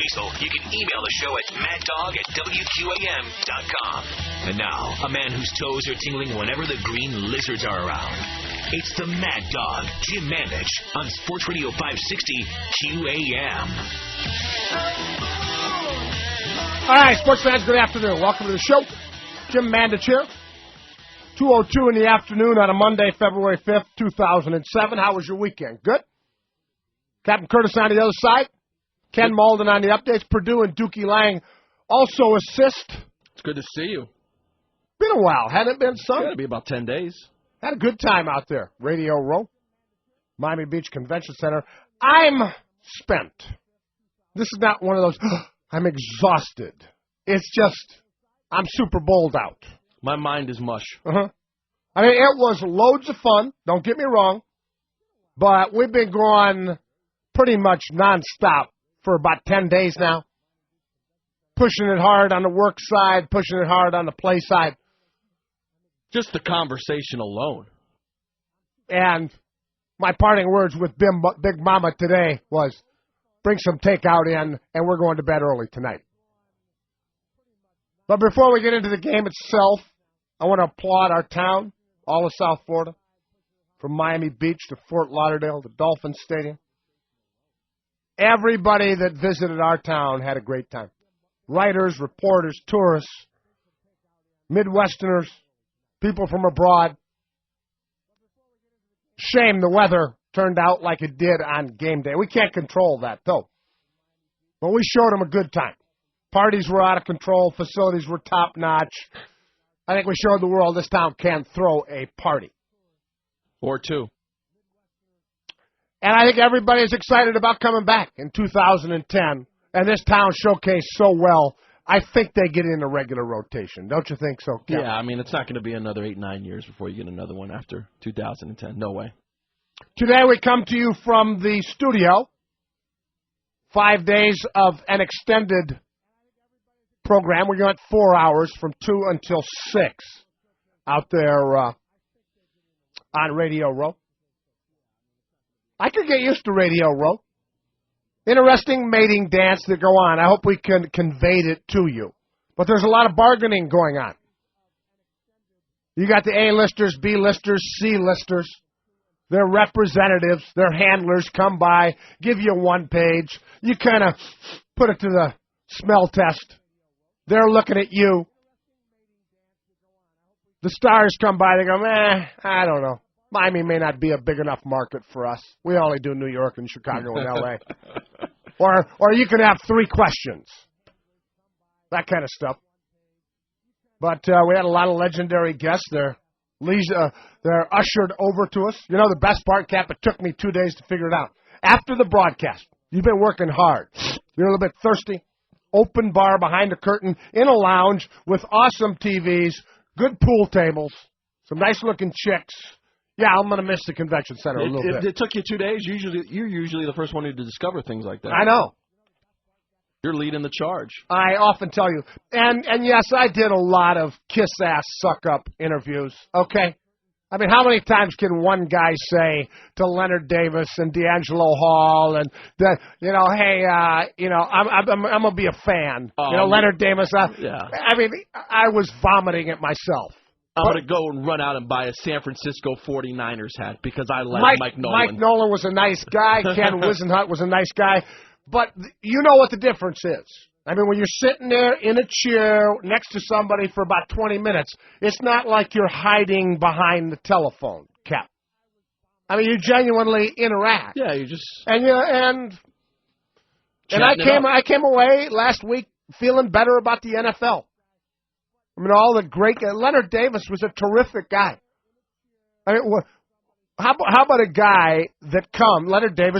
Cecil. You can email the show at maddog@WQAM.com. And now, a man whose toes are tingling whenever the green lizards are around. It's the Mad Dog, Jim Mandich, on Sports Radio 560 QAM. All right, sports fans, good afternoon. Welcome to the show. Jim Mandich here. 2:02 in the afternoon on a Monday, February 5th, 2007. How was your weekend? Good? Captain Curtis on the other side. Ken Malden on the updates. Purdue and Dookie Lang also assist. It's good to see you. Been a while. Hadn't it been, son? It's got to be about 10 days. Had a good time out there. Radio Row, Miami Beach Convention Center. I'm spent. This is not one of those, I'm exhausted. It's just, I'm super bowled out. My mind is mush. Uh-huh. I mean, it was loads of fun. Don't get me wrong. But we've been going pretty much nonstop for about 10 days now. Pushing it hard on the work side, pushing it hard on the play side. Just the conversation alone. And my parting words with Big Mama today was, bring some takeout in, and we're going to bed early tonight. But before we get into the game itself, I want to applaud our town, all of South Florida, from Miami Beach to Fort Lauderdale, the Dolphin Stadium. Everybody that visited our town had a great time. Writers, reporters, tourists, Midwesterners, people from abroad. Shame the weather turned out like it did on game day. We can't control that, though. But we showed them a good time. Parties were out of control. Facilities were top-notch. I think we showed the world this town can throw a party. Or two. And I think everybody's excited about coming back in 2010. And this town showcased so well, I think they get in a regular rotation. Don't you think so, Kevin? Yeah, I mean, it's not going to be another 8-9 years before you get another one after 2010. No way. Today we come to you from the studio. 5 days of an extended program. We're going 4 hours from 2 until 6 out there on Radio Row. I could get used to Radio Row. Interesting mating dance that go on. I hope we can convey it to you. But there's a lot of bargaining going on. You got the A-listers, B-listers, C-listers. Their representatives, their handlers come by, give you one page. You kind of put it to the smell test. They're looking at you. The stars come by, they go, I don't know. Miami may not be a big enough market for us. We only do New York and Chicago and L.A. Or you can have 3 questions. That kind of stuff. But we had a lot of legendary guests there. They're ushered over to us. You know the best part, Cap? It took me 2 days to figure it out. After the broadcast, you've been working hard. You're a little bit thirsty. Open bar behind the curtain in a lounge with awesome TVs, good pool tables, some nice-looking chicks. Yeah, I'm going to miss the convention center a little bit. It took you 2 days. You're usually the first one to discover things like that. I know. You're leading the charge. I often tell you. And yes, I did a lot of kiss-ass, suck-up interviews, okay? I mean, how many times can one guy say to Leonard Davis and D'Angelo Hall and, hey, I'm going to be a fan. Leonard Davis. Yeah. I mean, I was vomiting at myself. I'm going to go and run out and buy a San Francisco 49ers hat because I like Mike Nolan. Mike Nolan was a nice guy. Ken Wisenhunt was a nice guy. But you know what the difference is. I mean, when you're sitting there in a chair next to somebody for about 20 minutes, it's not like you're hiding behind the telephone, Cap. I mean, you genuinely interact. Yeah, you just... And I came away last week feeling better about the NFL. I mean, all the great... Leonard Davis was a terrific guy. I mean, how about a guy that Leonard Davis